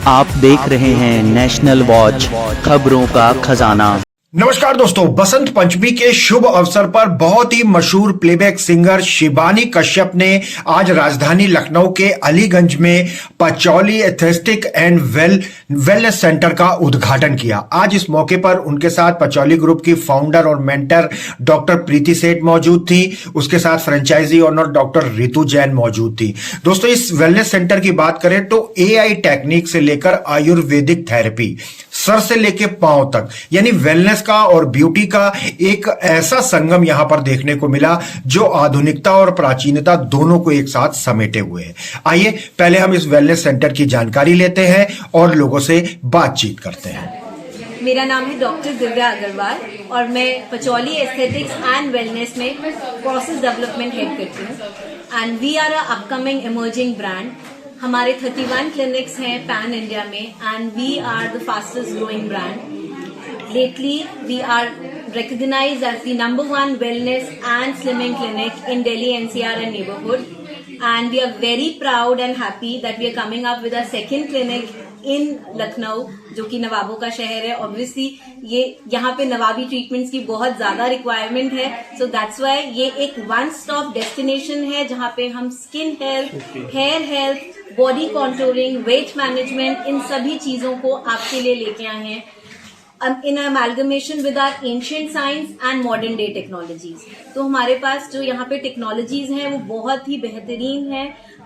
आप देख रहे हैं नेशनल वॉच, खबरों का खजाना। नमस्कार दोस्तों, बसंत पंचमी के शुभ अवसर पर बहुत ही मशहूर प्लेबैक सिंगर शिबानी कश्यप ने आज राजधानी लखनऊ के अलीगंज में Pachouli aesthetic and wellness centre का उद्घाटन किया। आज इस मौके पर उनके साथ पचौली ग्रुप की फाउंडर और मेंटर डॉक्टर प्रीति सेठ मौजूद थी। उसके साथ franchisee owner doctor Ritu Jain मौजूद थी। दोस्तों, इस वेलनेस सेंटर की बात करें तो AI टेक्निक से लेकर आयुर्वेदिक थेरेपी, सर से लेकर पांव तक, यानी वेलनेस का और ब्यूटी का एक ऐसा संगम यहां पर देखने को मिला जो आधुनिकता और प्राचीनता दोनों को एक साथ समेटे हुए है। आइए पहले हम इस वेलनेस सेंटर की जानकारी लेते हैं और लोगों से बातचीत करते हैं। मेरा नाम है डॉक्टर दिव्या अग्रवाल और मैं पचौली एस्थेटिक्स एंड वेलनेस में प्रोसेस डेवलपमेंट हेड करती हूँ and we are a upcoming emerging brand. हमारे 31 क्लिनिक्स हैं पैन इंडिया में and we are the fastest growing brand. Lately, we are recognized as the #1 wellness and slimming clinic in Delhi NCR and neighborhood. And we are very proud and happy that we are coming up with our second clinic in Lucknow, जो कि नवाबों का शहर है। Obviously, ये यहाँ पे नवाबी treatments की बहुत ज्यादा रिक्वायरमेंट है, so that's why ये एक वन स्टॉप डेस्टिनेशन है जहाँ पे हम skin health, hair health, body contouring, weight management, इन सभी चीजों को आपके लिए लेके आए हैं in amalgamation with our ancient science and modern day technologies। तो हमारे पास जो यहाँ पे टेक्नोलॉजीज हैं वो बहुत ही बेहतरीन है।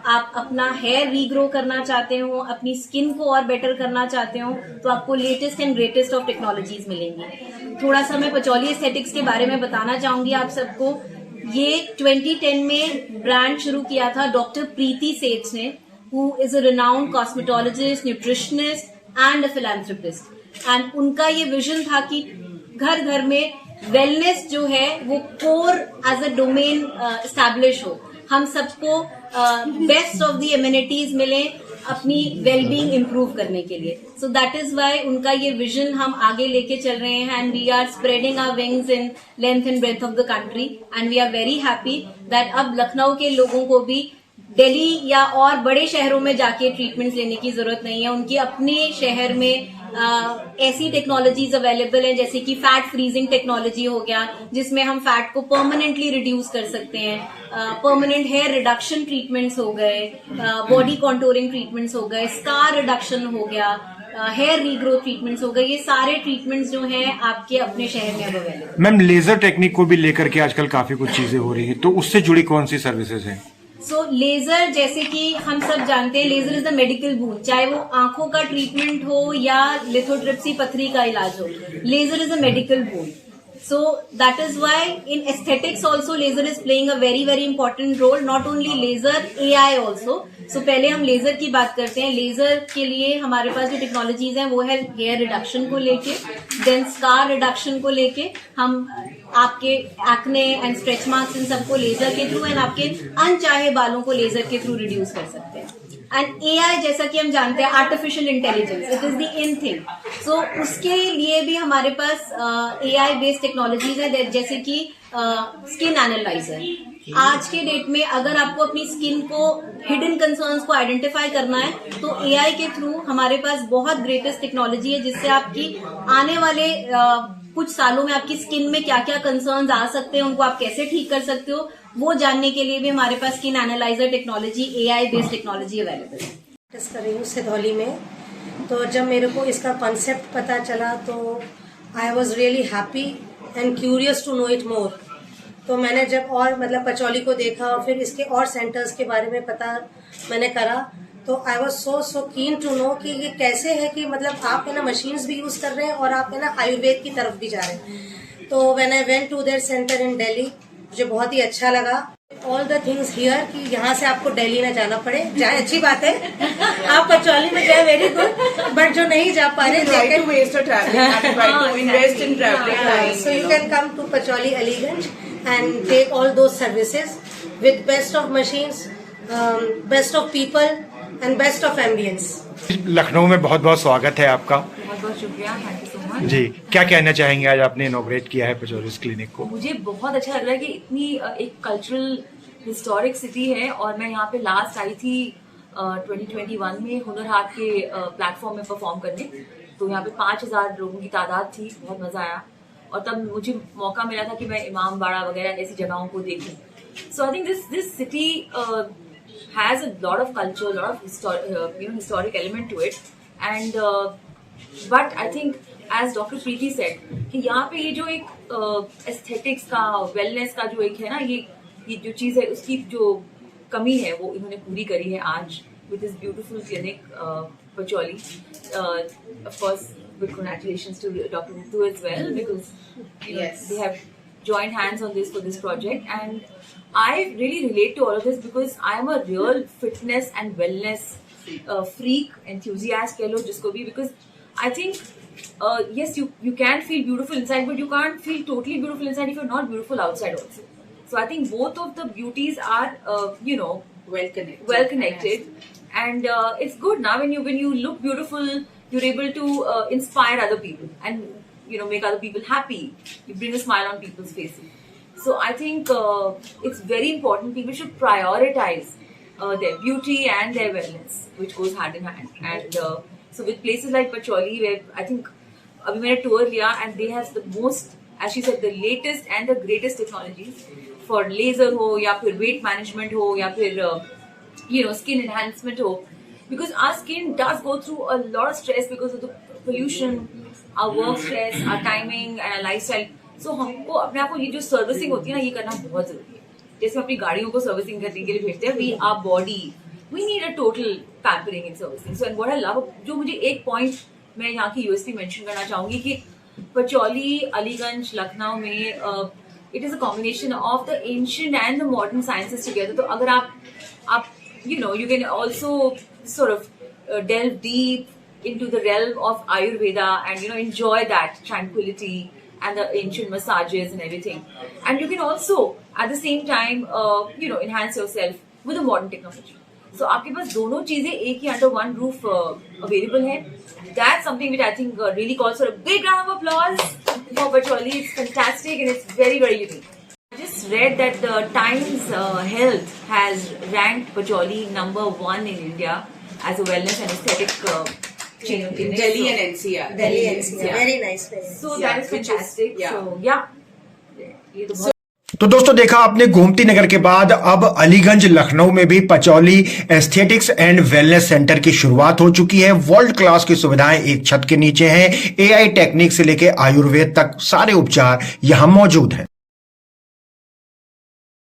आप अपना हेयर रीग्रो करना चाहते हो, अपनी स्किन को और बेटर करना चाहते हो, तो आपको latest and greatest of technologies मिलेंगी। थोड़ा सा मैं पचौली एस्थेटिक्स के बारे में बताना चाहूंगी आप सबको। ये 2010 में ब्रांड शुरू किया था डॉक्टर प्रीति सेठ ने, who is a renowned cosmetologist, nutritionist and a philanthropist. And उनका ये विजन था कि घर घर में वेलनेस जो है वो core as a domain establish हो, हम सबको बेस्ट ऑफ द एमिनिटीज मिले अपनी वेलबींग इंप्रूव करने के लिए। सो दैट इज वाई उनका ये विजन हम आगे लेके चल रहे हैं and we are spreading our wings in length and breadth of the country and we are very happy that अब लखनऊ के लोगों को भी दिल्ली या और बड़े शहरों में जाके ट्रीटमेंट्स लेने की जरूरत नहीं है। उनकी अपने शहर में ऐसी टेक्नोलॉजीज अवेलेबल हैं जैसे कि फैट फ्रीजिंग टेक्नोलॉजी हो गया, जिसमें हम फैट को परमानेंटली रिड्यूस कर सकते हैं। परमानेंट हेयर रिडक्शन ट्रीटमेंट्स हो गए, बॉडी कॉन्टोरिंग ट्रीटमेंट्स हो गए, स्कार रिडक्शन हो गया, हेयर रीग्रोथ ट्रीटमेंट्स हो गए। ये सारे ट्रीटमेंट्स जो हैं आपके अपने शहर में अवेलेबल। मैम, लेजर टेक्निक को भी लेकर के आजकल काफी कुछ चीजें हो रही है, तो उससे जुड़ी कौन सी सर्विसेज हैं? सो लेजर, जैसे कि हम सब जानते हैं, लेजर इज द मेडिकल बून, चाहे वो आंखों का ट्रीटमेंट हो या लिथोट्रिप्सी पथरी का इलाज हो, laser is a medical boon. So that is why in aesthetics also laser is playing a very very important role, not only laser, AI also। So पहले हम लेजर की बात करते हैं। लेजर के लिए हमारे पास जो टेक्नोलॉजीज हैं वो है हेयर रिडक्शन को लेके, देन स्कार रिडक्शन को लेके हम आपके acne and stretch marks in सबको लेजर के थ्रू एंड आपके अनचाहे बालों को लेजर के थ्रू रिड्यूस कर सकते हैं। एंड AI, जैसा कि हम जानते हैं, artificial intelligence, it is the in thing. So उसके लिए भी हमारे पास AI बेस्ड टेक्नोलॉजीज है, जैसे कि स्किन एनालाइजर। आज के डेट में अगर आपको अपनी स्किन को हिडन कंसर्न्स को आइडेंटिफाई करना है तो AI के थ्रू हमारे पास बहुत ग्रेटेस्ट टेक्नोलॉजी है, जिससे आपकी आने वाले कुछ सालों में आपकी स्किन में क्या क्या कंसर्न्स आ सकते हैं, उनको आप कैसे ठीक कर सकते हो, वो जानने के लिए भी हमारे पास skin analyser technology, AI based technology available है। टेस्ट कर रही हूँ सिधौली में। तो जब मेरे को इसका कॉन्सेप्ट पता चला तो I was really happy and curious to know it more. तो मैंने जब और मतलब पचौली को देखा और फिर इसके और सेंटर्स के बारे में पता मैंने करा, तो I was so keen to know कि ये कैसे है कि मतलब आप है ना मशीन्स भी यूज कर रहे हैं और आप है ना आयुर्वेद की तरफ भी जा रहे हैं। तो when I went to there centre in Delhi, मुझे बहुत ही अच्छा लगा। ऑल द थिंग्स हियर कि यहाँ से आपको दिल्ली न जाना पड़े, जाए अच्छी बात है, आप पचौली में जाए वेरी गुड, बट जो नहीं जा पा रहे so you can come to Pachouli Aliganj and take all those services with best of machines, best of people and best of ambience. Lucknow में बहुत बहुत स्वागत है आपका। बहुत बहुत शुक्रिया, थैंक यू सो मच। जी, क्या कहना चाहेंगे, आज आपने इनॉग्रेट किया है पचौली क्लिनिक को? मुझे बहुत अच्छा लग रहा है कि इतनी एक कल्चरल हिस्टोरिक सिटी है और मैं यहाँ पे लास्ट आई थी 2021 में हुनर हाट के प्लेटफॉर्म में परफॉर्म करने। तो यहाँ पे 5000 लोगों की तादाद थी, बहुत मजा आया। और तब मुझे मौका मिला था कि मैं इमाम बाड़ा वगैरह ऐसी जगहों को देखूं। So I think this city has a lot of culture, a lot of historic element to it, and but I think as Dr. Preeti said कि यहाँ पे ये जो एक aesthetics का, wellness का जो एक है ना, ये जो चीज है उसकी जो कमी है वो इन्होंने पूरी करी है आज with this beautiful clinic Pacholi. Of course, big congratulations to Dr. Ritu as well because they have joined hands on this for this project, and I really relate to all of this because I am a real fitness and wellness freak, enthusiast कह लो जिसको भी, because I think yes, you can feel beautiful inside, but you can't feel totally beautiful inside if you're not beautiful outside also. So I think both of the beauties are well connected, and it's good now when you look beautiful, you're able to inspire other people and make other people happy. You bring a smile on people's faces. So I think it's very important. People should prioritize their beauty and their wellness, which goes hand in hand. And so with places like Pacholi, where I think abhi maine tour liya, and they have the most, as she said, the latest and the greatest technologies for laser ho, ya phir weight management ho, ya phir skin enhancement ho. Because our skin does go through a lot of stress because of the pollution, our work stress, our timing and our lifestyle. So हमको अपने आप को ये जो servicing होती है ना, ये करना बहुत जरूरी है। जैसे हम अपनी गाड़ियों को सर्विसिंग करने के लिए भेजते हैं, we our body, we need a total pampering and servicing. So and what I love, जो मुझे एक पॉइंट मैं यहाँ की USP मेंशन करना चाहूंगी कि पचौली, अलीगंज, लखनऊ में it is a combination of the ancient and the modern sciences together. तो अगर आप you can also sort of delve deep into the realm of Ayurveda and enjoy that tranquility and the ancient massages and everything. And you can also at the same time enhance yourself with the modern technology. So आपके पास दोनों चीजें एक ही under one roof available है. That's something which I think really calls for a big round of applause for Pacholi. It's fantastic and it's very, very unique. I just read that the Times Health has ranked Pacholi #1 in India as a wellness and aesthetic chain of clinics. Delhi and NCR. Delhi NCR. Yeah. Very nice place. So Yeah, that is fantastic. yeah. So yeah, ये तो बहुत तो दोस्तों देखा आपने गोमती नगर के बाद अब अलीगंज लखनऊ में भी Pachouli aesthetics and wellness centre की शुरुआत हो चुकी है। वर्ल्ड क्लास की सुविधाएं एक छत के नीचे हैं। एआई टेक्निक से लेकर आयुर्वेद तक सारे उपचार यहां मौजूद हैं।